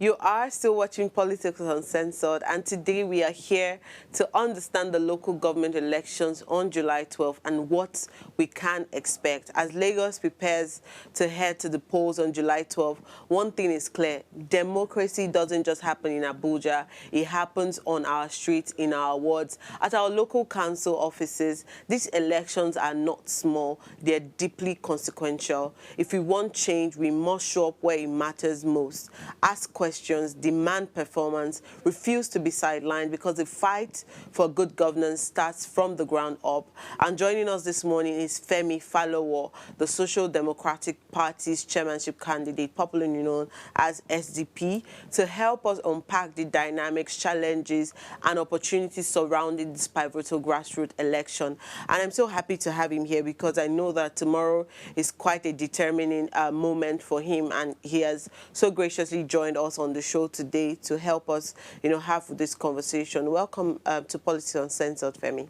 You are still watching Politics Uncensored, and today we are here to understand the local government elections on July 12th and what we can expect. As Lagos prepares to head to the polls on July 12th, one thing is clear: democracy doesn't just happen in Abuja, it happens on our streets, in our wards, at our local council offices. These elections are not small, they're deeply consequential. If we want change, we must show up where it matters most. Ask questions, demand performance, refuse to be sidelined, because the fight for good governance starts from the ground up. And joining us this morning is Femi Falowo, the Social Democratic Party's chairmanship candidate, popularly known as SDP, to help us unpack the dynamics, challenges, and opportunities surrounding this pivotal grassroots election. And I'm so happy to have him here because I know that tomorrow is quite a determining moment for him, and he has so graciously joined us on the show today to help us, have this conversation. Welcome to Politics Uncensored, Femi.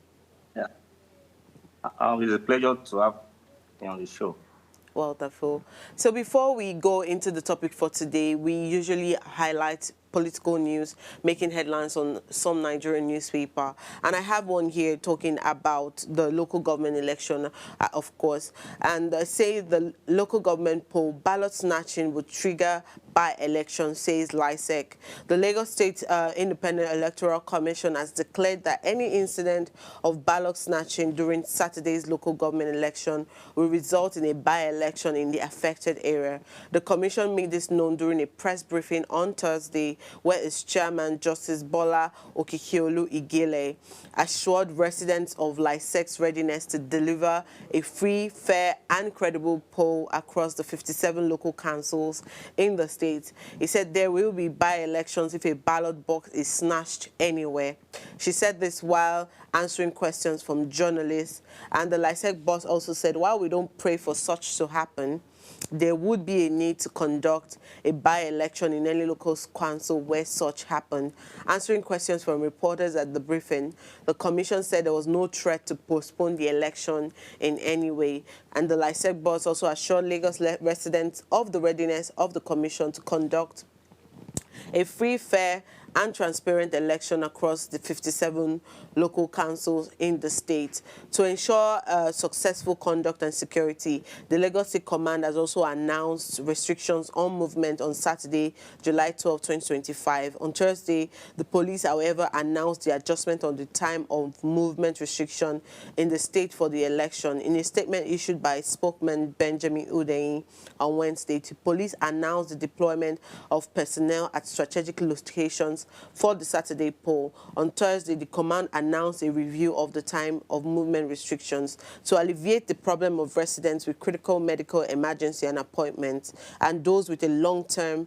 Yeah, it's a pleasure to have you on the show. Wonderful. So before we go into the topic for today, we usually highlight political news making headlines on some Nigerian newspaper. And I have one here talking about the local government election, of course. And say the local government poll, ballot snatching would trigger by-election, says LISEC. The Lagos State Independent Electoral Commission has declared that any incident of ballot snatching during Saturday's local government election will result in a by-election in the affected area. The commission made this known during a press briefing on Thursday, where its chairman, Justice Bola Okikiolu Igile, assured residents of LISEC's readiness to deliver a free, fair, and credible poll across the 57 local councils in the state. He said there will be by-elections if a ballot box is snatched anywhere. She said this while answering questions from journalists. And the LISEC boss also said, while we don't pray for such to happen, there would be a need to conduct a by-election in any local council where such happened. Answering questions from reporters at the briefing, the commission said there was no threat to postpone the election in any way. And the LISEC boss also assured Lagos residents of the readiness of the commission to conduct a free, fair, and transparent election across the 57 local councils in the state. To ensure successful conduct and security, the Lagos State Command has also announced restrictions on movement on Saturday, July 12, 2025. On Thursday, the police, however, announced the adjustment on the time of movement restriction in the state for the election. In a statement issued by spokesman Benjamin Udeyin on Wednesday, the police announced the deployment of personnel at strategic locations for the Saturday poll. On Thursday, the command announced a review of the time of movement restrictions to alleviate the problem of residents with critical medical emergency and appointments and those with a long-time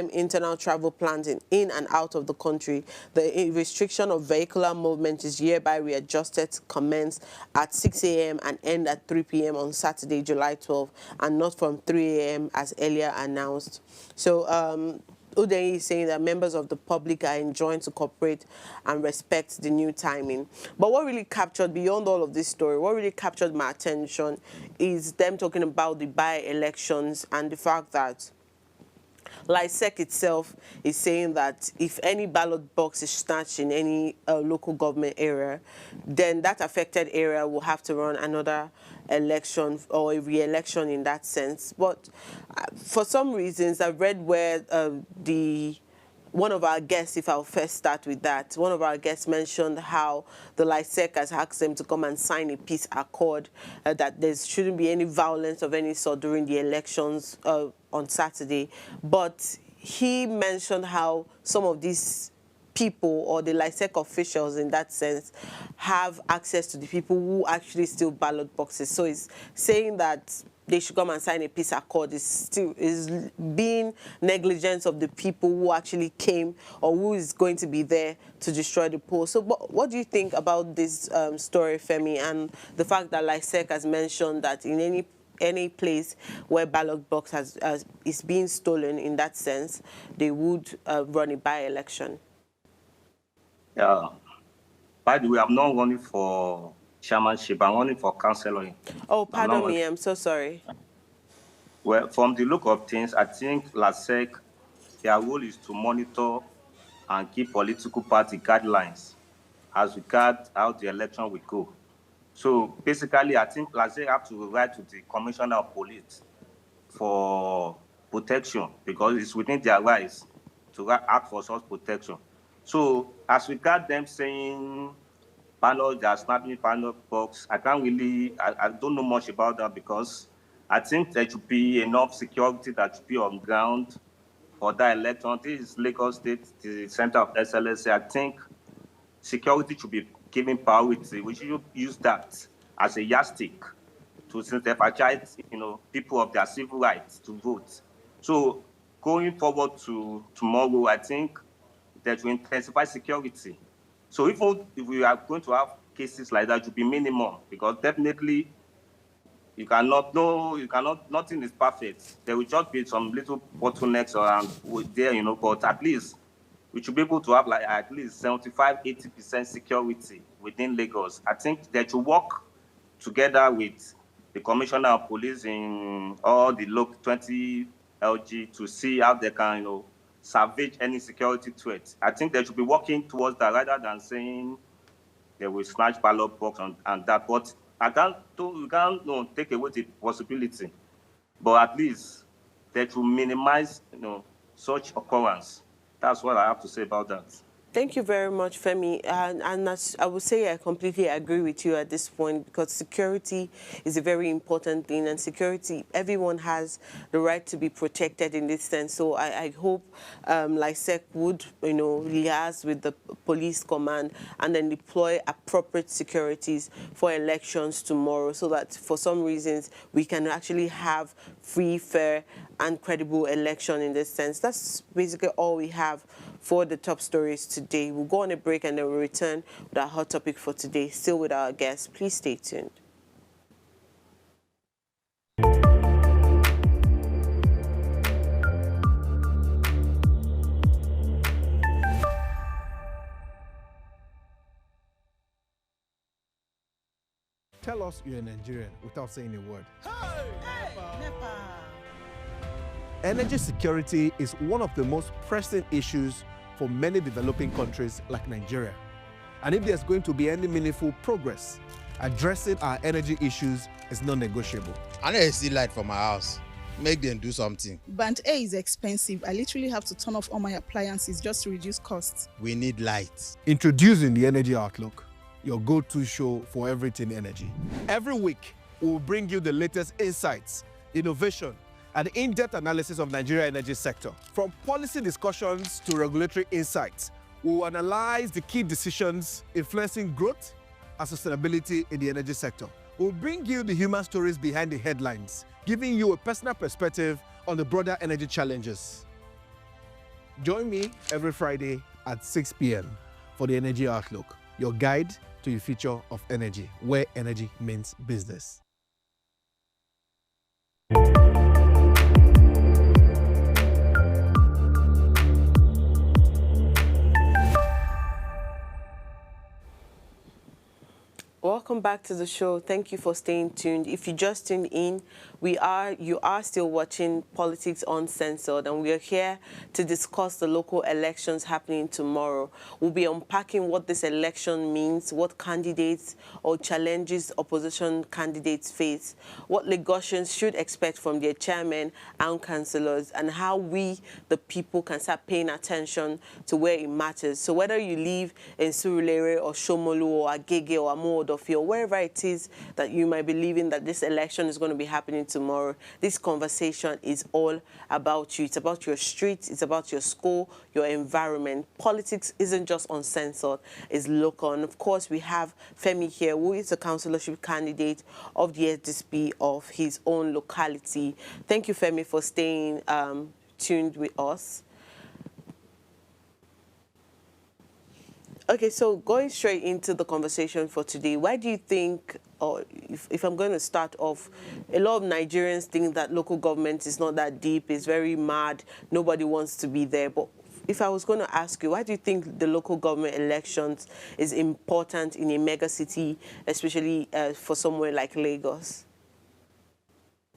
internal travel plans in and out of the country. The restriction of vehicular movement is hereby readjusted to commence at 6 a.m. and end at 3 p.m. on Saturday, July 12, and not from 3 a.m. as earlier announced. So, Udeyi is saying that members of the public are enjoined to cooperate and respect the new timing. But what really captured, beyond all of this story, what really captured my attention is them talking about the by-elections and the fact that LISEC itself is saying that if any ballot box is snatched in any local government area, then that affected area will have to run another election or a re-election in that sense. But for some reasons, I've read where one of our guests, if I'll first start with that, one of our guests mentioned how the LISEC has asked them to come and sign a peace accord, that there shouldn't be any violence of any sort during the elections on Saturday. But he mentioned how some of these people, or the LISEC officials in that sense, have access to the people who actually steal ballot boxes. So he's saying that they should come and sign a peace accord is being negligent of the people who actually came or who is going to be there to destroy the poll. So what do you think about this story, Femi, and the fact that LISEC has mentioned that in any place where ballot box is being stolen, in that sense, they would run a by-election? Yeah. By the way, I'm not running for chairmanship. I'm running for councillor. Oh, pardon me. I'm so sorry. Well, from the look of things, I think LISEC their role is to monitor and give political party guidelines as regards how the election will go. So basically, I think Plaza have to write to the Commissioner of Police for protection because it's within their rights to act for such protection. So as regard them saying panel, they are snapping panel box, I can't really, I don't know much about that because I think there should be enough security that should be on ground for that election. This is Lagos State, the center of excellence. I think security should be given priority. We should use that as a yardstick to sensitize, people of their civil rights to vote. So going forward to tomorrow, I think that we intensify security. So even if we are going to have cases like that, it should be minimum because definitely nothing is perfect. There will just be some little bottlenecks around there, but at least we should be able to have like at least 75-80% security within Lagos. I think that you work together with the Commissioner of Police in all the local 20 LG to see how they can, salvage any security threats. I think they should be working towards that rather than saying they will snatch ballot box and that. But we can't take away the possibility. But at least they should minimize, such occurrence. That's what I have to say about that. Thank you very much, Femi. And as I would say I completely agree with you at this point because security is a very important thing, and security, everyone has the right to be protected in this sense. So I hope LISEC would, liaise with the police command and then deploy appropriate securities for elections tomorrow so that for some reasons we can actually have free, fair, and credible election in this sense. That's basically all we have for the top stories today. We'll go on a break and then we'll return with our hot topic for today, still with our guests. Please stay tuned. Tell us you're a Nigerian without saying a word. Hey, Nepa. Energy security is one of the most pressing issues for many developing countries like Nigeria. And if there's going to be any meaningful progress, addressing our energy issues is non-negotiable. I need to see light for my house. Make them do something. Band A is expensive. I literally have to turn off all my appliances just to reduce costs. We need light. Introducing the Energy Outlook, your go-to show for everything energy. Every week, we'll bring you the latest insights, innovation, and in-depth analysis of Nigeria's energy sector. From policy discussions to regulatory insights, we'll analyze the key decisions influencing growth and sustainability in the energy sector. We'll bring you the human stories behind the headlines, giving you a personal perspective on the broader energy challenges. Join me every Friday at 6 p.m. for the Energy Outlook, your guide to the future of energy, where energy means business. Welcome back to the show. Thank you for staying tuned. If you just tuned in, you are still watching Politics Uncensored, and we are here to discuss the local elections happening tomorrow. We'll be unpacking what this election means, what candidates or challenges opposition candidates face, what Lagosians should expect from their chairmen and councillors, and how we, the people, can start paying attention to where it matters. So whether you live in Surulere or Shomolu or Agege or Amodo, or wherever it is that you might be believing that this election is going to be happening tomorrow, this conversation is all about you. It's about your street, it's about your school, your environment. Politics isn't just uncensored, it's local. And of course, we have Femi here, who is a councillorship candidate of the SDSP of his own locality. Thank you, Femi, for staying tuned with us. Okay, so going straight into the conversation for today, why do you think, or if I'm going to start off, a lot of Nigerians think that local government is not that deep, it's very mad, nobody wants to be there. But if I was going to ask you, why do you think the local government elections is important in a mega city, especially for somewhere like Lagos?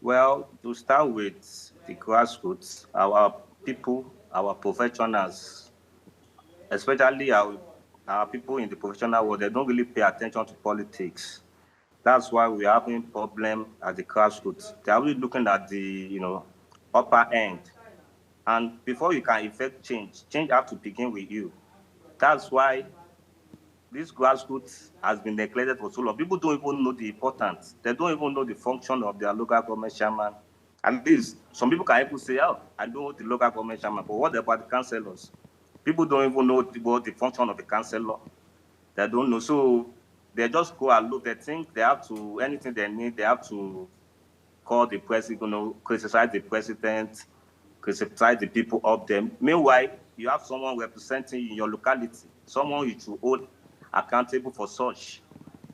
Well, to start with the grassroots, our people, our professionals, especially our people in the professional world, they don't really pay attention to politics. That's why we're having problem at the grassroots. They're really looking at the, upper end. And before you can effect change has to begin with you. That's why this grassroots has been neglected for so long. People don't even know the importance. They don't even know the function of their local government chairman. At least some people can even say, oh, I know the local government chairman, but what about the councillors? People don't even know what the function of the councillor. They don't know. So they just go and look. They think they have to, anything they need, they have to call the president, criticize the president, criticize the people up there. Meanwhile, you have someone representing in your locality, someone you should hold accountable for such.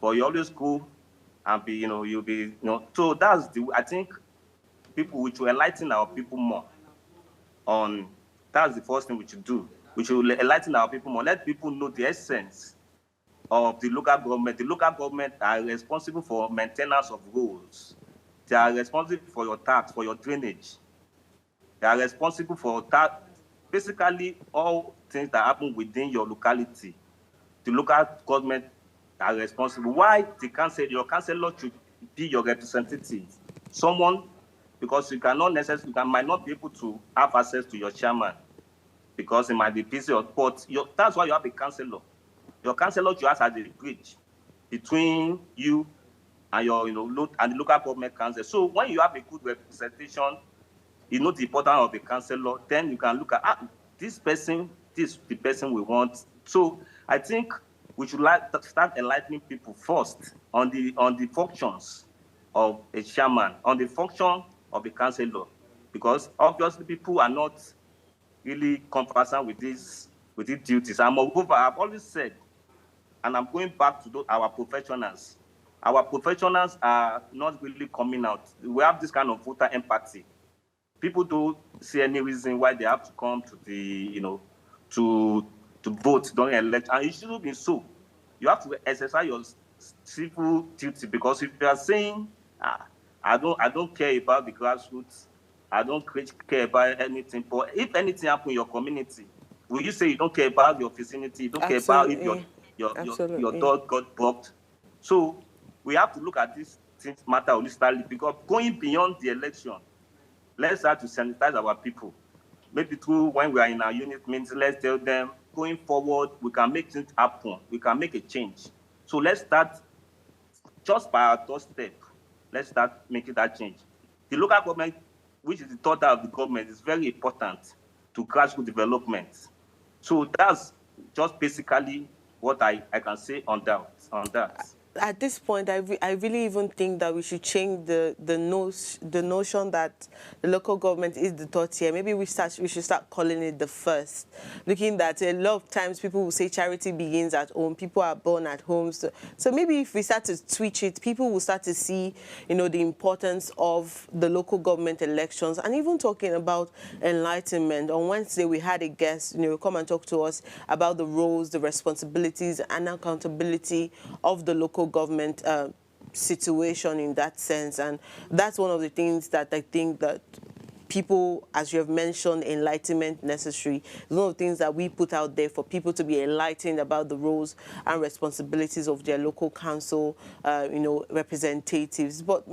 But you always go and be, you'll be, So that's I think people, we should enlighten our people more on, that's the first thing we should do. We should enlighten our people more. Let people know the essence of the local government. The local government are responsible for maintenance of roads. They are responsible for your tax, for your drainage. They are responsible for that. Basically, all things that happen within your locality, the local government are responsible. Why your councillor should be your representative? Someone, because you cannot necessarily, you might not be able to have access to your chairman because it might be busy, but that's why you have a councillor. Your councillor should act as a bridge between you and your, and the local government council. So when you have a good representation, you know the importance of the councillor, then you can look at this person, this is the person we want. So I think we should start enlightening people first on the functions of a chairman, on the function of the councillor, because obviously people are not really conversant with these duties. And moreover, I've always said, and I'm going back to our professionals. Our professionals are not really coming out. We have this kind of voter empathy. People don't see any reason why they have to come to the, to vote during election. And it shouldn't be so. You have to exercise your civil duty, because if you are saying, I don't care about the grassroots, I don't care about anything, but if anything happens in your community, will you say you don't care about your vicinity, you don't care about if your dog got blocked? So we have to look at these things matter holistically, because going beyond the election, let's start to sanitize our people. Maybe through when we are in our unit meetings, let's tell them, going forward, we can make things happen. We can make a change. So let's start just by our doorstep. Let's start making that change. The local government, which is the third of the government, is very important to grassroots development. So that's just basically what I can say on that. At this point, I really even think that we should change the notion that the local government is the third tier. Maybe we should start calling it the first. Looking that a lot of times people will say charity begins at home. People are born at home. So maybe if we start to switch it, people will start to see, the importance of the local government elections, and even talking about enlightenment. On Wednesday, we had a guest, come and talk to us about the roles, the responsibilities, and accountability of the local government situation in that sense. And that's one of the things that I think that people, as you have mentioned, enlightenment necessary. It's one of the things that we put out there for people to be enlightened about the roles and responsibilities of their local council, representatives. But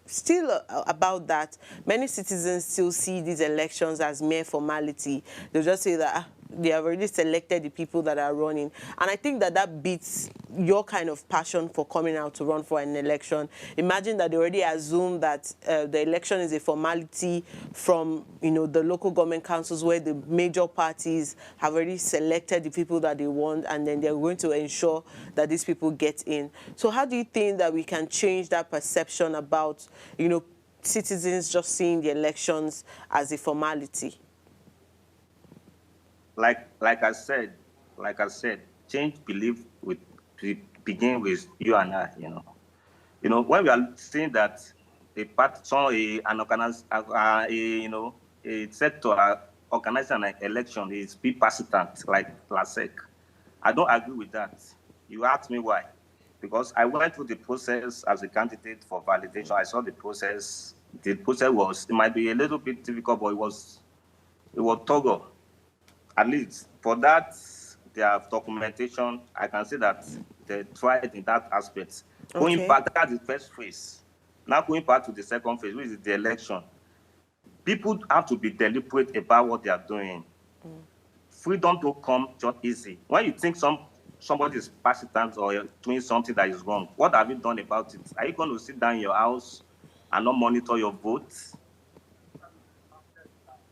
still about that, many citizens still see these elections as mere formality. They'll just say that they have already selected the people that are running. And I think that beats your kind of passion for coming out to run for an election. Imagine that they already assume that the election is a formality from, the local government councils, where the major parties have already selected the people that they want, and then they're going to ensure that these people get in. So how do you think that we can change that perception about, citizens just seeing the elections as a formality? Like I said, change belief begin with you and I. When we are saying that a sector organizing an election is bipartisan, like LASEC, I don't agree with that. You asked me why. Because I went through the process as a candidate for validation. I saw the process. The process it might be a little bit difficult, but it was thorough. at least for that, their documentation, I can say that they tried in that aspect. Going Okay. back, that's the first phase. Now going back to the second phase, which is the election. People have to be deliberate about what they are doing. Freedom don't come just easy. When you think somebody is parasitant or you're doing something that is wrong, what have you done about it? Are you going to sit down in your house and not monitor your votes?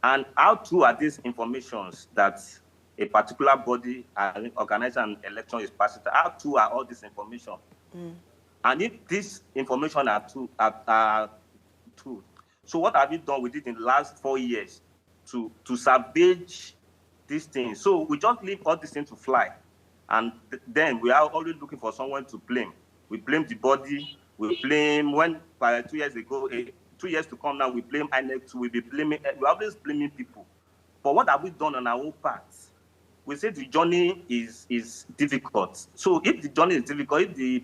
And how true are these informations that a particular body organizing an election is parasitic? How true are all this information? And if this information are true, so what have you done with it in the last 4 years to salvage these things? So we just leave all these things to fly. And then we are always looking for someone to blame. We blame the body. We blame when 2 years ago, 2 years to come now, we blame INEC. We'll be blaming. We're always blaming people. But what have we done on our own part? We say the journey is difficult. So if the journey is difficult, if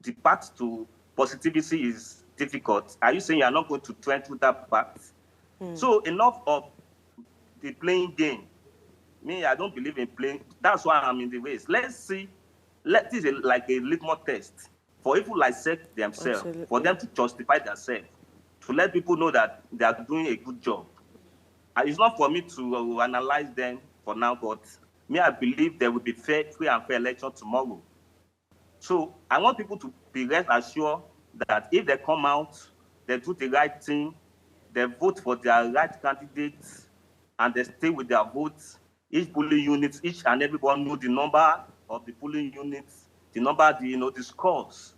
the path to positivity is difficult, are you saying you are not going to trend through that path? So enough of the playing game. Me, I don't believe in playing. That's why I'm in the race. Let's see. This is like a litmus test for people like themselves, Absolutely. for them to justify themselves, to let people know that they are doing a good job. And it's not for me to analyze them for now, but me, I believe there will be free and fair election tomorrow. So I want people to be rest assured that if they come out, they do the right thing, they vote for their right candidates, and they stay with their votes. Each polling unit, each and everyone know the number of the polling units, the number, the scores.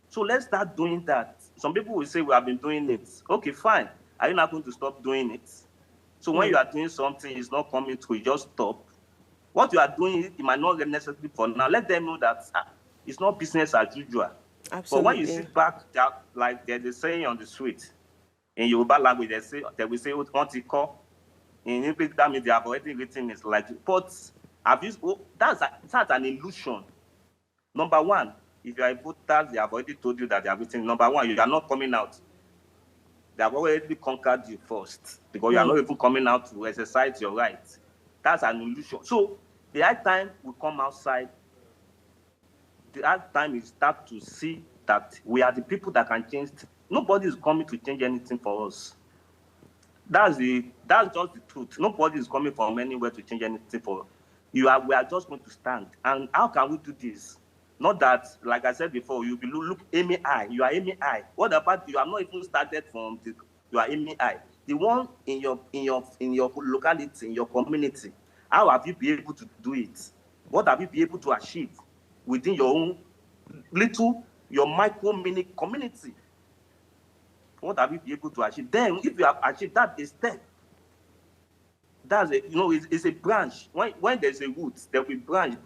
So let's start doing that. Some people will say we have been doing it. Okay, fine. Are you not going to stop doing it? So when you are doing something, it's not coming through, you just stop. What you are doing, it might not be necessary for now. Let them know that it's not business as usual. Absolutely. But when you sit back, like there's a saying on the street, in Yoruba language, they will say, "Onti-ko." In English, that means they have already written it. Like, but that's an illusion. Number one, if you are a voter, they have already told you that they have written. Number one, you are not coming out. They have already conquered you first because you are not even coming out to exercise your rights. That's an illusion. So the high time we come outside, the high time we start to see that we are the people that can change. Nobody is coming to change anything for us. That's just the truth. Nobody is coming from anywhere to change anything for us. We are just going to stand. And how can we do this? Not that, like I said before, you will look aiming high. You are aiming high. What about you? Have not even started from you are aiming high. The one in your locality, in your community. How have you been able to do it? What have you been able to achieve within your own your micro mini community? What have you been able to achieve? Then, if you have achieved that, a step. That's it's a branch. When there's a root, there will be branch.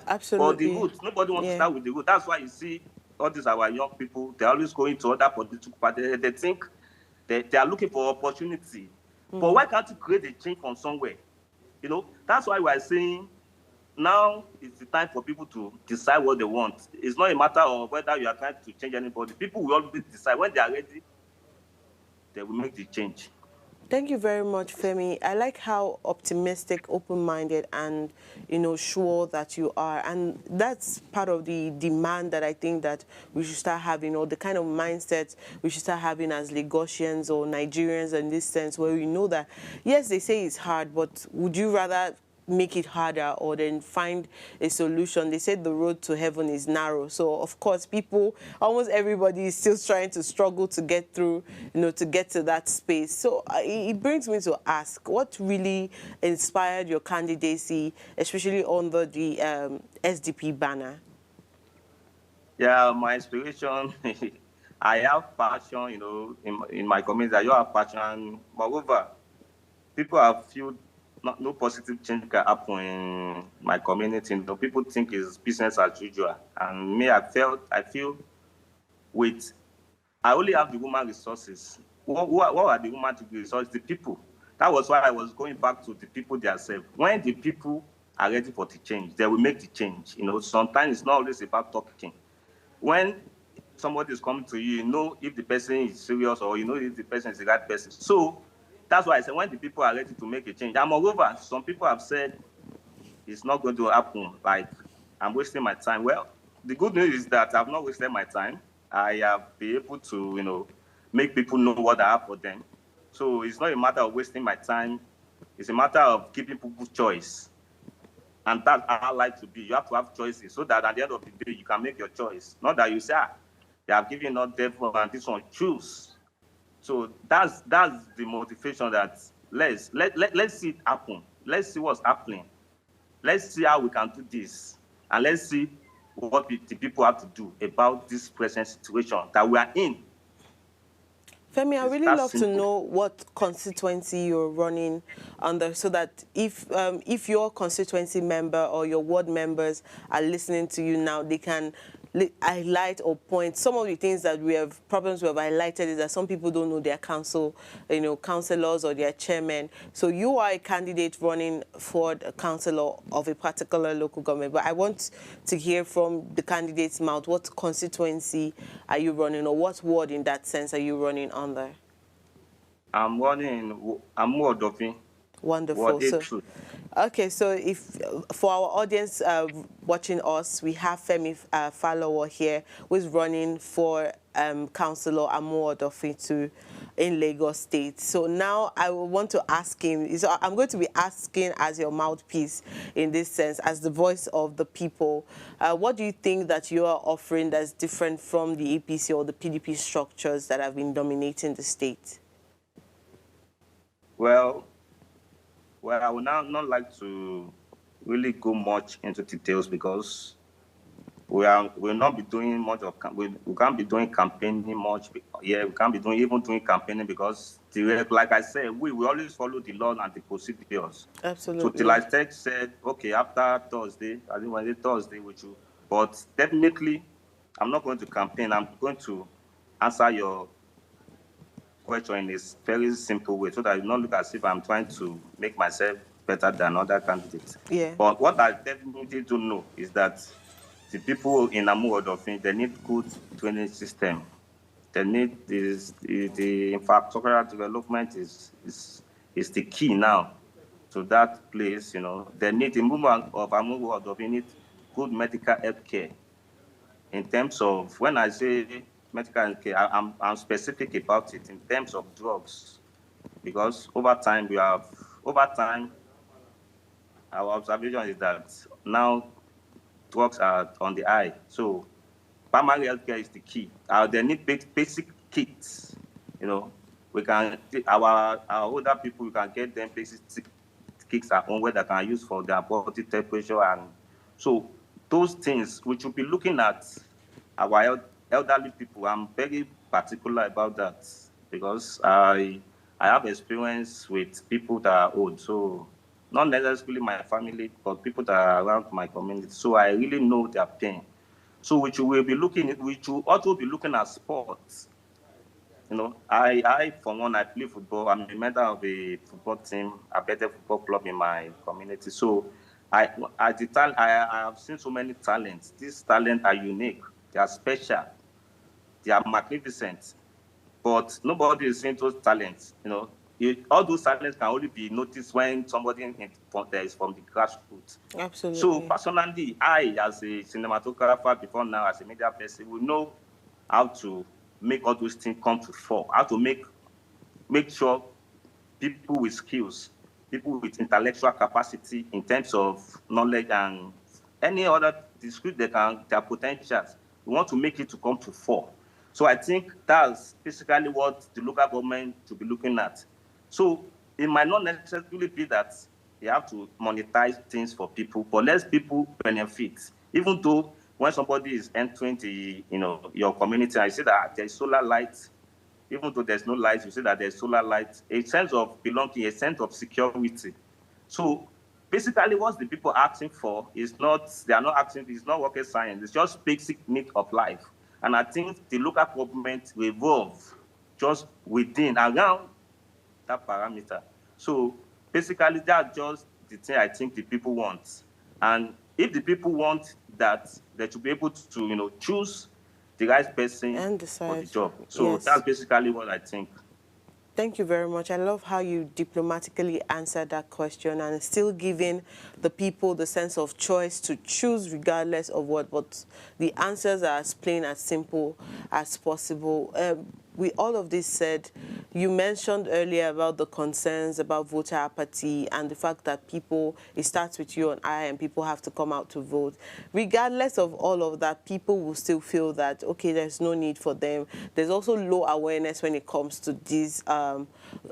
Absolutely. For the root, nobody wants to start with the root. That's why you see all these our young people, they're always going to other political parties. They think they are looking for opportunity. But why can't you create a change from somewhere? That's why we're saying now is the time for people to decide what they want. It's not a matter of whether you are trying to change anybody. People will always decide when they are ready, they will make the change. Thank you very much, Femi. I like how optimistic, open-minded, and, sure that you are. And that's part of the demand that I think that we should start having, or the kind of mindset we should start having as Lagosians or Nigerians in this sense, where we know that, yes, they say it's hard, but would you rather make it harder or then find a solution? They said the road to heaven is narrow. So, of course, almost everybody is still trying to struggle to get through, to get to that space. So it brings me to ask, what really inspired your candidacy, especially under the SDP banner? Yeah, my inspiration, I have passion, in my community. I have passion. Moreover, people have feel no positive change can happen in my community. People think it's business as usual. And me, I feel I only have the human resources. What are the human resources? The people. That was why I was going back to the people themselves. When the people are ready for the change, they will make the change. Sometimes it's not always about talking. When somebody is coming to you, if the person is serious or if the person is the right person. So that's why I said when the people are ready to make a change. And moreover, some people have said it's not going to happen. Like, I'm wasting my time. Well, the good news is that I've not wasted my time. I have been able to, make people know what I have for them. So it's not a matter of wasting my time. It's a matter of giving people choice. And that's how I like to be. You have to have choices so that at the end of the day, you can make your choice. Not that you say, they have given us devil and this one, choose. So that's the motivation that let's see it happen. Let's see what's happening. Let's see how we can do this. And let's see what the people have to do about this present situation that we are in. Femi, I really love simple. to know what constituency you're running under, so that if your constituency member or your ward members are listening to you now, they can highlight or point some of the things that problems we have highlighted is that some people don't know their councillors or their chairmen. So you are a candidate running for a councillor of a particular local government, but I want to hear from the candidate's mouth, what constituency are you running, or what ward in that sense are you running under? I'm running, I'm ward of it. Wonderful. So, okay, so if for our audience watching us, we have Femi Falowo here, who is running for Councillor Amuodofintu in Lagos State. So now I want to ask him, I'm going to be asking as your mouthpiece in this sense, as the voice of the people. What do you think that you are offering that's different from the APC or the PDP structures that have been dominating the state? Well, I would now not like to really go much into details because we'll not be doing much of we can't be doing campaigning much. Yeah, we can't be doing campaigning because like I said, we always follow the law and the procedures. Absolutely. So till I said, okay, after Thursday, I think Wednesday, Thursday with you. But definitely, I'm not going to campaign. I'm going to answer your question in a very simple way so that it not look as if I'm trying to make myself better than other candidates. Yeah. But what I definitely do know is that the people in Amuodofin, they need good training system. They need this, the infrastructural development is the key now to that place. They need the movement of Amuodofin, need good medical health care. In terms of, when I say medical care, I'm specific about it in terms of drugs, because over time our observation is that now drugs are on the eye. So primary health care is the key. They need basic kits. We can our older people, we can get them basic kits at home where they can use for their body temperature, and so those things which will be looking at our elderly people. I'm very particular about that because I have experience with people that are old, so not necessarily my family, but people that are around my community. So I really know their pain. So which will also be looking at sports. I for one, I play football. I'm a member of a football team, a better football club in my community. So I have seen so many talents. These talents are unique. They are special. They are magnificent. But nobody is seeing those talents. All those talents can only be noticed when somebody is from the grassroots. Absolutely. So personally, I, as a cinematographer before now, as a media person, will know how to make all those things come to fore, how to make sure people with skills, people with intellectual capacity in terms of knowledge and any other discrete their potentials, we want to make it to come to fore. So I think that's basically what the local government should be looking at. So it might not necessarily be that you have to monetize things for people, but let people benefit. Even though when somebody is entering your community, I say that there's solar light. Even though there's no light, you say that there's solar light. A sense of belonging, a sense of security. So basically, what the people are asking for is not rocket science. It's just basic need of life. And I think the local government will evolve just around that parameter. So basically, that's just the thing I think the people want. And if the people want that, they should be able to, choose the right person for the job. So yes, that's basically what I think. Thank you very much. I love how you diplomatically answered that question and still giving the people the sense of choice to choose regardless of what, but the answers are as plain, as simple as possible. With all of this said, you mentioned earlier about the concerns about voter apathy and the fact that people, it starts with you and I, and people have to come out to vote. Regardless of all of that, people will still feel that, okay, there's no need for them. There's also low awareness when it comes to these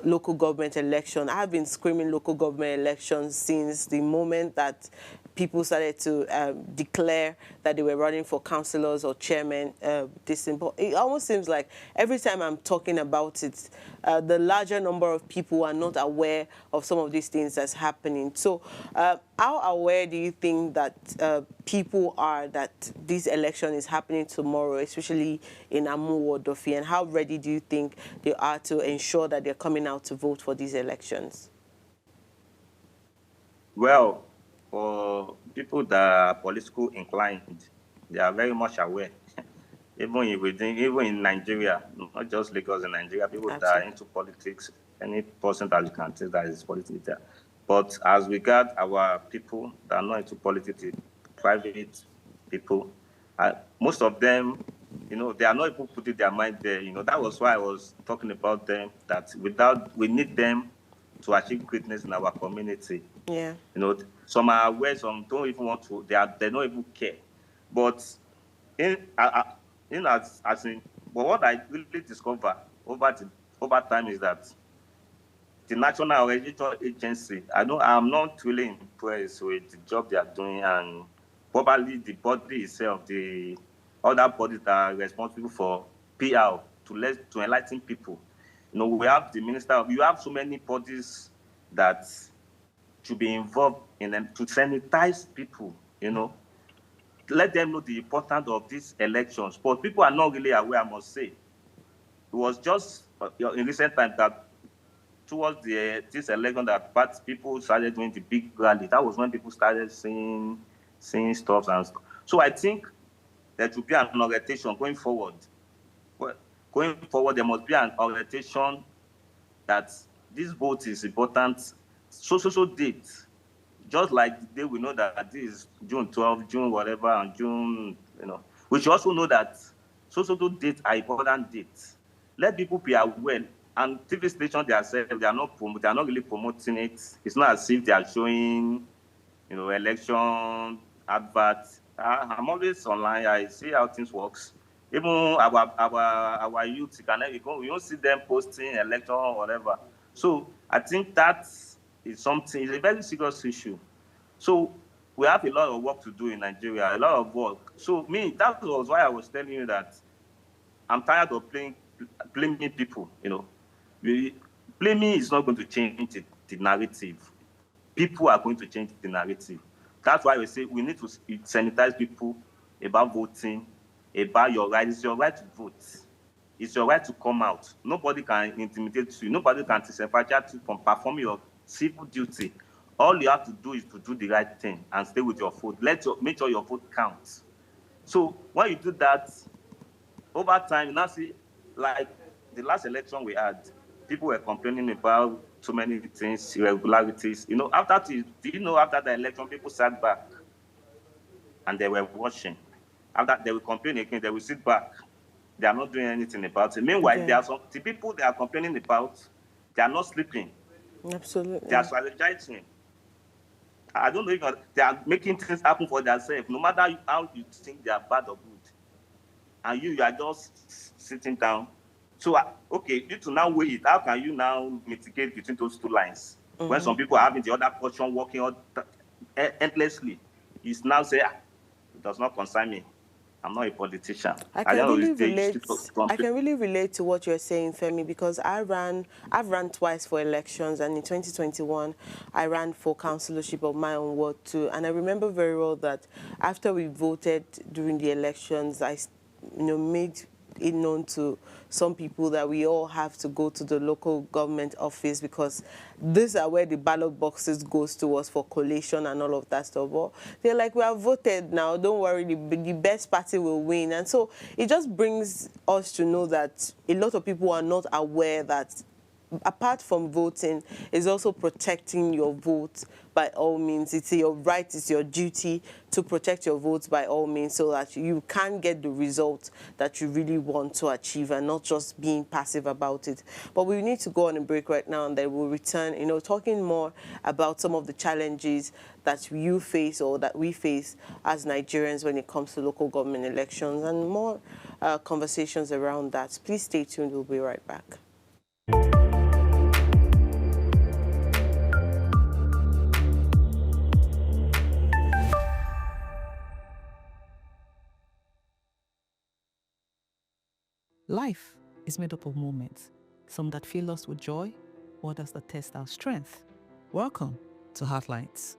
local government elections. I have been screaming local government elections since the moment that people started to declare that they were running for councillors or chairmen. It almost seems like every time I'm talking about it, the larger number of people are not aware of some of these things that's happening. So how aware do you think that people are that this election is happening tomorrow, especially in Amu or Dofi, and how ready do you think they are to ensure that they're coming out to vote for these elections? Well, for people that are political inclined, they are very much aware. even in Nigeria, not just Lagos in Nigeria, people that are into politics, any person that you can take that is politics there. But as regard our people that are not into politics, private people, most of them, they are not even putting their mind there. That was why I was talking about them, that we need them to achieve greatness in our community. Yeah. Some are aware, some don't even want to, they don't even care. But but what I really discover over time is that the National Orientation Agency, I'm not really impressed with the job they are doing, and probably the body itself, the other bodies that are responsible for PR to enlighten people. We have the minister. You have so many bodies that should be involved in them to sanitize people. Let them know the importance of these elections. But people are not really aware, I must say. It was just in recent times that towards this election that people started doing the big rally. That was when people started seeing stuff and stuff. So I think there should be an orientation going forward. Going forward, there must be an orientation that this vote is important. So date. Just like the day we know that this is June 12, June whatever, and June, we should also know that so dates are important dates. Let people be aware. And TV stations themselves, they are not really promoting it. It's not as if they are showing, election adverts. I'm always online. I see how things works. Even our youth, we don't see them posting election or whatever. So I think that is something. It's a very serious issue. So we have a lot of work to do in Nigeria, a lot of work. So that was why I was telling you that I'm tired of blaming people. Blaming is not going to change the narrative. People are going to change the narrative. That's why we say we need to sanitize people about voting, about your right. It's your right to vote. It's your right to come out. Nobody can intimidate you. Nobody can disenfranchise you from performing your civil duty. All you have to do is to do the right thing and stay with your vote. Make sure your vote counts. So when you do that, over time, you now see, like the last election we had, people were complaining about so many things, irregularities. After the election, people sat back and they were watching. After they will complain again, they will sit back. They are not doing anything about it. Meanwhile, there are the people they are complaining about, they are not sleeping. Absolutely. They are strategizing. I don't know if they are making things happen for themselves, no matter how you think they are bad or good. And you are just sitting down. So, okay, you need to now weigh it. How can you now mitigate between those two lines? Mm-hmm. When some people are having the other portion working endlessly, you now say, it does not concern me. I'm not a politician. I can really relate to what you're saying, Femi, because I've ran twice for elections, and in 2021, I ran for councillorship of my own ward too. And I remember very well that after we voted during the elections, I made it known to some people that we all have to go to the local government office because these are where the ballot boxes goes to us for collation and all of that stuff. But they're like, we have voted now, don't worry, the best party will win. And so it just brings us to know that a lot of people are not aware that apart from voting, is also protecting your vote by all means. It's your right, it's your duty to protect your votes by all means so that you can get the result that you really want to achieve and not just being passive about it. But we need to go on a break right now and then we'll return, talking more about some of the challenges that you face or that we face as Nigerians when it comes to local government elections and more conversations around that. Please stay tuned. We'll be right back. Life is made up of moments, some that fill us with joy, others that test our strength. Welcome to Heartlines.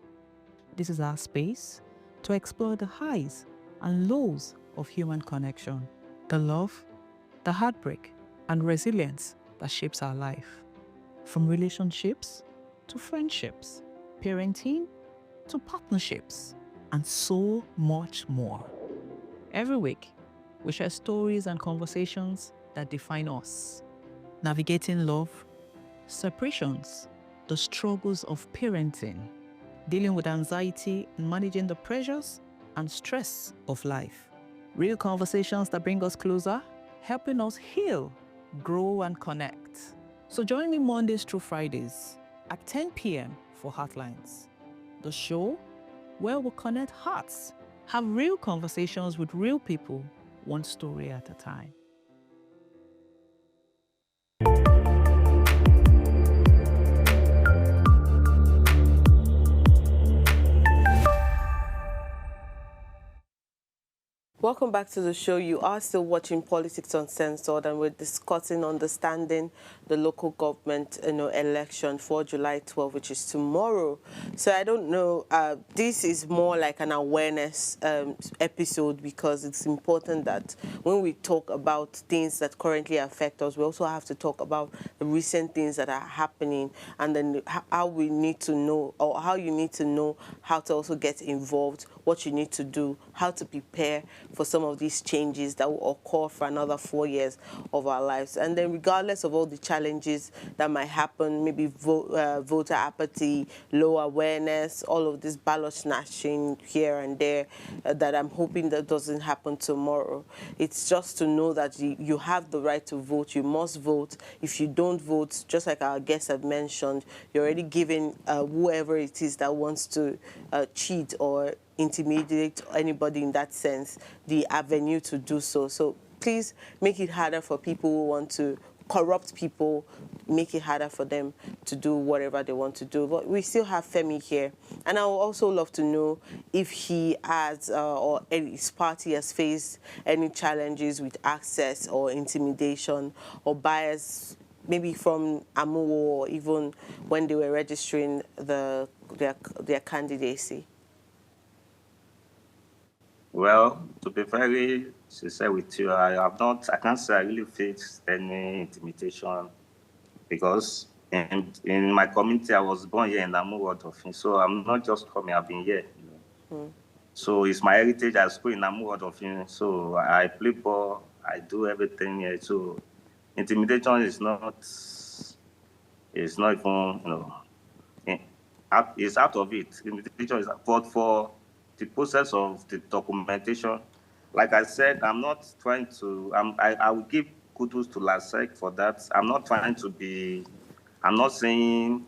This is our space to explore the highs and lows of human connection, the love, the heartbreak, and resilience that shapes our life. From relationships to friendships, parenting to partnerships, and so much more. Every week, we share stories and conversations that define us, navigating love, separations, the struggles of parenting, dealing with anxiety and managing the pressures and stress of life. Real conversations that bring us closer, helping us heal, grow, and connect. So join me Mondays through Fridays at 10 p.m. for Heartlines, the show where we connect hearts, have real conversations with real people, one story at a time. Welcome back to the show. You are still watching Politics Uncensored, and we're discussing understanding the local government, election for July 12, which is tomorrow. So I don't know. This is more like an awareness episode because it's important that when we talk about things that currently affect us, we also have to talk about the recent things that are happening, and then how we need to know, or how you need to know how to also get involved, what you need to do, how to prepare for some of these changes that will occur for another 4 years of our lives. And then regardless of all the challenges that might happen, maybe voter apathy, low awareness, all of this ballot snatching here and there, that I'm hoping that doesn't happen tomorrow. It's just to know that you have the right to vote. You must vote. If you don't vote, just like our guests have mentioned, you're already giving whoever it is that wants to cheat or intimidate anybody in that sense the avenue to do so. So please make it harder for people who want to corrupt people, make it harder for them to do whatever they want to do. But we still have Femi here, and I would also love to know if he has or his party has faced any challenges with access or intimidation or bias, maybe from Amuwo or even when they were registering their candidacy. Well, to be very sincere with you, I can't say I really faced any intimidation because in my community, I was born here in Namu Ward of Fin, so I'm not just coming, I've been here. So it's my heritage. I school in Namu Ward of Fin, so I play ball, I do everything here. So intimidation is not even, it's out of it. Intimidation is but for the process of the documentation. Like I said, I'm not trying to, I will give kudos to LASEC for that. I'm not saying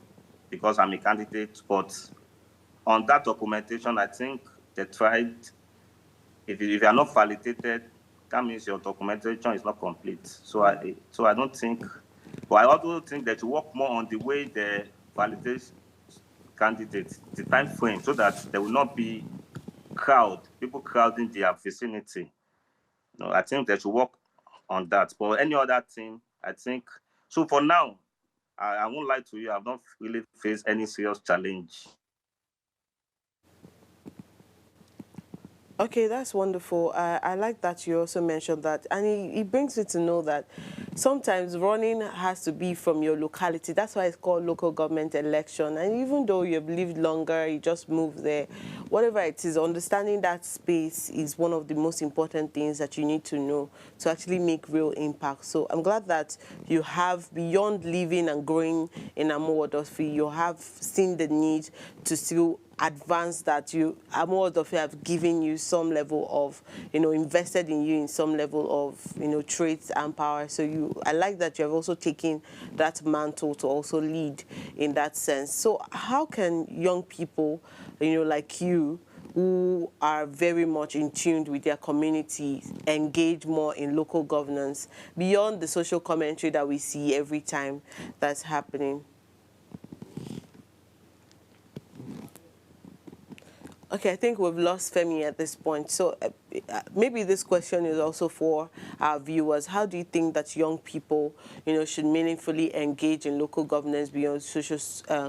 because I'm a candidate, but on that documentation, I think they tried, if you are not validated, that means your documentation is not complete. So I don't think, but I also think that you work more on the way they validate candidates, the time frame, so that there will not be people crowding their vicinity. No, I think they should work on that. But any other thing, I think, so for now, I won't lie to you, I've not really faced any serious challenge. Okay, that's wonderful. I like that you also mentioned that. And it brings me to know that sometimes running has to be from your locality. That's why it's called local government election. And even though you've lived longer, you just moved there, whatever it is, understanding that space is one of the most important things that you need to know to actually make real impact. So I'm glad that you have, beyond living and growing in Amowodofi, you have seen the need to still advance that. Amowodofi have given you some level of, invested in you in some level of, traits and power. So I like that you have also taken that mantle to also lead in that sense. So how can young people, like you, who are very much in tune with their community, engage more in local governance beyond the social commentary that we see every time that's happening? Okay, I think we've lost Femi at this point. So maybe this question is also for our viewers. How do you think that young people, should meaningfully engage in local governance beyond social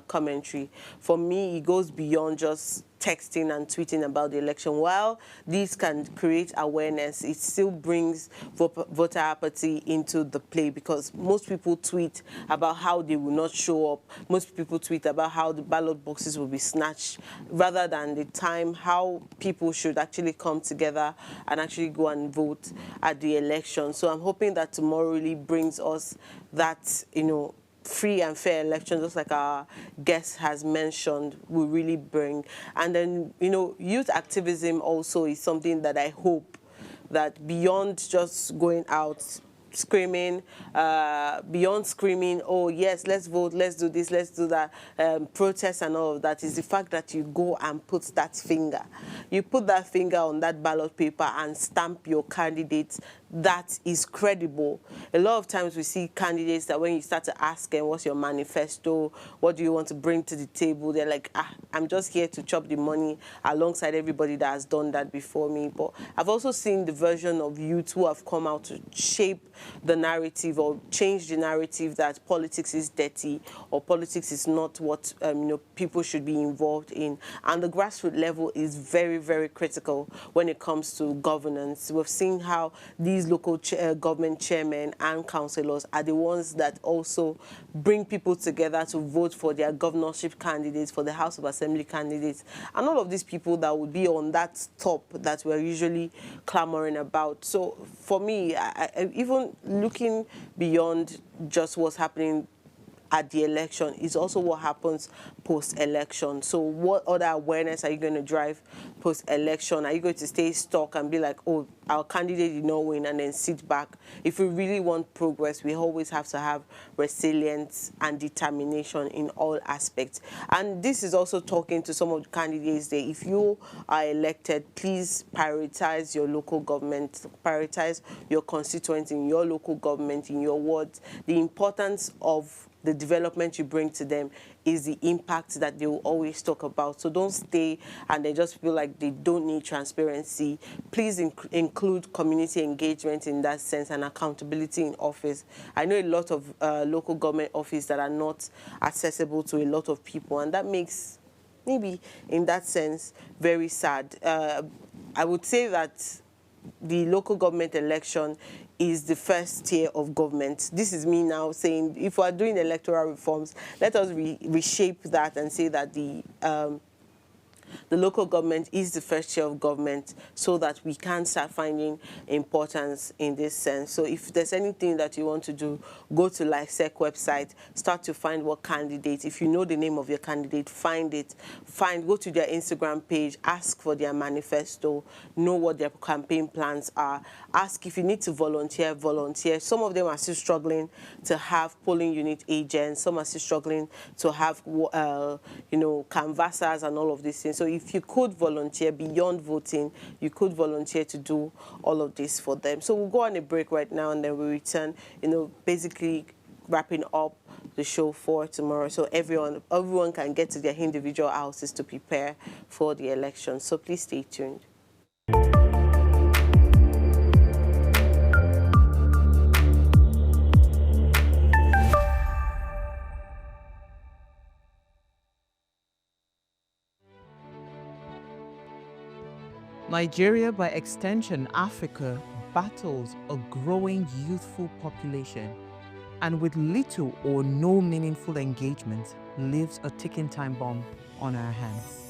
commentary? For me, it goes beyond just texting and tweeting about the election. While these can create awareness, it still brings voter apathy into the play, because most people tweet about how they will not show up. Most people tweet about how the ballot boxes will be snatched, rather than the time how people should actually come together and actually go and vote at the election. So I'm hoping that tomorrow really brings us that, free and fair election, just like our guest has mentioned, will really bring. And then, youth activism also is something that I hope that beyond just going out screaming, beyond screaming, oh yes, let's vote, let's do this, let's do that, protest and all of that, is the fact that you go and put that finger. You put that finger on that ballot paper and stamp your candidate that is credible. A lot of times we see candidates that when you start to ask them, what's your manifesto, what do you want to bring to the table, they're like, I'm just here to chop the money alongside everybody that has done that before me. But I've also seen the version of youth who have come out to shape the narrative or change the narrative that politics is dirty or politics is not what people should be involved in. And the grassroots level is very, very critical when it comes to governance. We've seen how these local government chairmen and councillors are the ones that also bring people together to vote for their governorship candidates, for the House of Assembly candidates, and all of these people that would be on that top that we're usually clamoring about. So for me, even looking beyond just what's happening at the election is also what happens post-election. So what other awareness are you going to drive post-election? Are you going to stay stuck and be like, oh, our candidate did not win, and then sit back? If we really want progress, we always have to have resilience and determination in all aspects. And this is also talking to some of the candidates there. If you are elected, please prioritize your local government, prioritize your constituents in your local government, in your wards. The importance of the development you bring to them is the impact that they will always talk about. So don't stay and they just feel like they don't need transparency. Please include community engagement in that sense and accountability in office. I know a lot of local government offices that are not accessible to a lot of people, and that makes, maybe in that sense, very sad. I would say that the local government election is the first tier of government. This is me now saying, if we're doing electoral reforms, let us reshape that and say that the local government is the first tier of government, so that we can start finding importance in this sense. So if there's anything that you want to do, go to LifeSec website, start to find what candidate. If you know the name of your candidate, find it. Go to their Instagram page, ask for their manifesto, know what their campaign plans are. Ask if you need to volunteer, volunteer. Some of them are still struggling to have polling unit agents. Some are still struggling to have, canvassers and all of these things. So if you could volunteer beyond voting, you could volunteer to do all of this for them. So we'll go on a break right now, and then we return, basically wrapping up the show for tomorrow, so everyone can get to their individual houses to prepare for the election. So please stay tuned. Nigeria, by extension Africa, battles a growing youthful population and with little or no meaningful engagement leaves a ticking time bomb on our hands.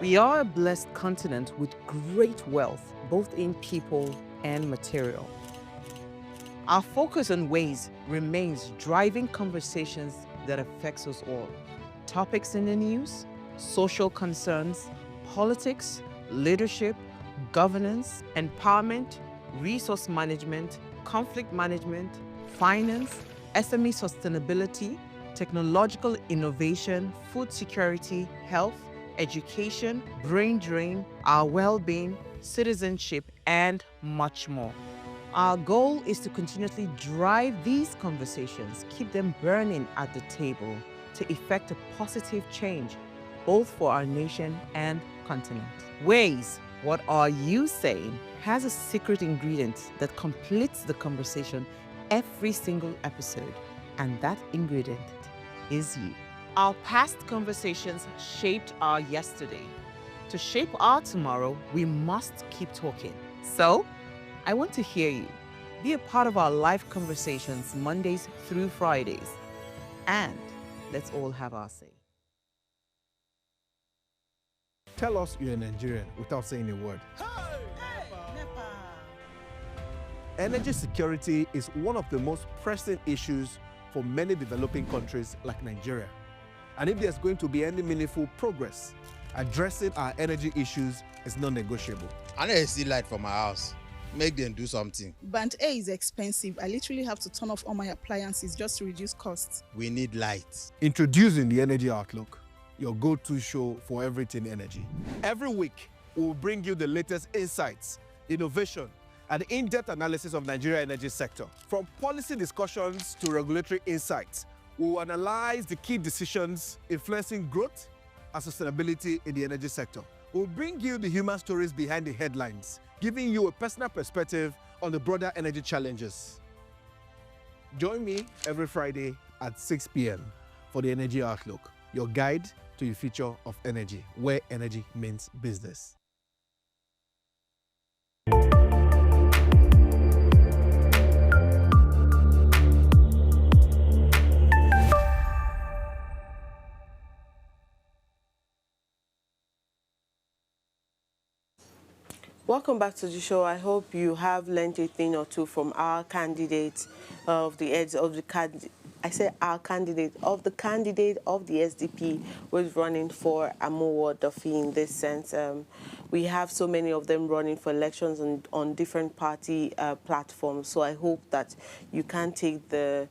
We are a blessed continent with great wealth, both in people and material. Our focus on ways remains driving conversations that affects us all. Topics in the news, social concerns, politics, leadership, governance, empowerment, resource management, conflict management, finance, SME sustainability, technological innovation, food security, health, education, brain drain, our well-being, citizenship, and much more. Our goal is to continuously drive these conversations, keep them burning at the table to effect a positive change, both for our nation and continent. Ways, what are you saying, has a secret ingredient that completes the conversation every single episode, and that ingredient is you. Our past conversations shaped our yesterday. To shape our tomorrow, we must keep talking. So, I want to hear you. Be a part of our live conversations Mondays through Fridays. And let's all have our say. Tell us you're a Nigerian without saying a word. Energy security is one of the most pressing issues for many developing countries like Nigeria. And if there's going to be any meaningful progress, addressing our energy issues is non-negotiable. I need to see light for my house. Make them do something. Band A is expensive. I literally have to turn off all my appliances just to reduce costs. We need light. Introducing the Energy Outlook, your go-to show for everything energy. Every week, we'll bring you the latest insights, innovation, and in-depth analysis of Nigeria's energy sector. From policy discussions to regulatory insights, we'll analyze the key decisions influencing growth and sustainability in the energy sector. We'll bring you the human stories behind the headlines, giving you a personal perspective on the broader energy challenges. Join me every Friday at 6 p.m. for the Energy Outlook, your guide to the future of energy, where energy means business. Welcome back to the show. I hope you have learned a thing or two from our candidate of the heads of the I say our candidate of the SDP who is running for Amowo Duffy in this sense. We have so many of them running for elections on different party platforms. So I hope that you can take the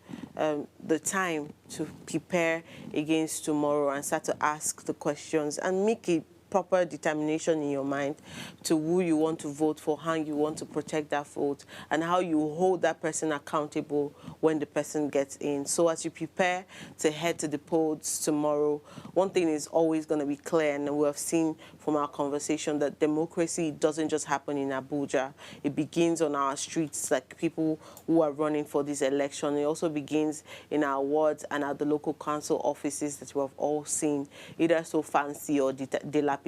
time to prepare against tomorrow and start to ask the questions and make it proper determination in your mind to who you want to vote for, how you want to protect that vote, and how you hold that person accountable when the person gets in. So as you prepare to head to the polls tomorrow, one thing is always going to be clear, and we have seen from our conversation that democracy doesn't just happen in Abuja. It begins on our streets, like people who are running for this election. It also begins in our wards and at the local council offices that we have all seen, either so fancy or dilapidated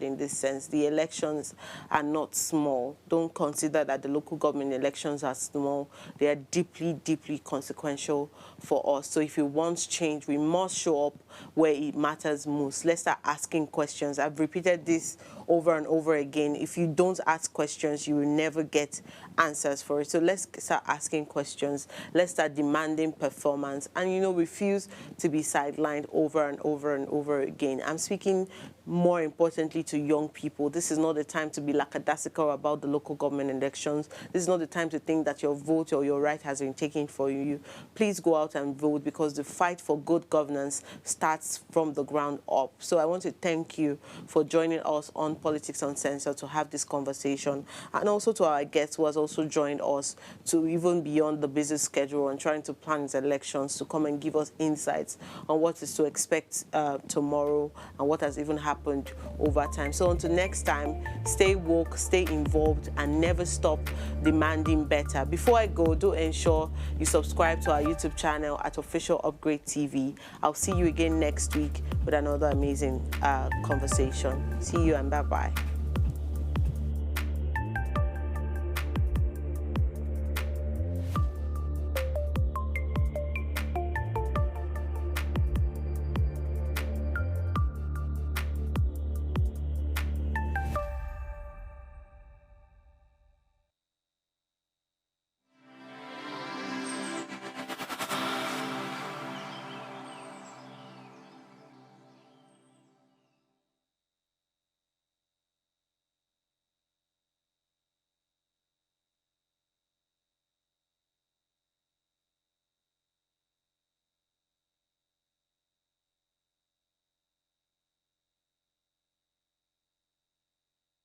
in this sense. The elections are not small. Don't consider that the local government elections are small. They are deeply, deeply consequential for us. So if you want change, we must show up where it matters most. Let's start asking questions. I've repeated this over and over again. If you don't ask questions, you will never get answers for it. So let's start asking questions. Let's start demanding performance and, refuse to be sidelined over and over and over again. I'm speaking more importantly to young people. This is not the time to be lackadaisical about the local government elections. This is not the time to think that your vote or your right has been taken for you. Please go out and vote, because the fight for good governance starts from the ground up. So I want to thank you for joining us on Politics Uncensored to have this conversation, and also to our guest who has also joined us to even beyond the busy schedule and trying to plan his elections to come and give us insights on what is to expect tomorrow and what has even happened over time. So until next time, stay woke, stay involved, and never stop demanding better. Before I go, do ensure you subscribe to our YouTube channel at Official Upgrade TV. I'll see you again next week with another amazing conversation. See you and bye-bye.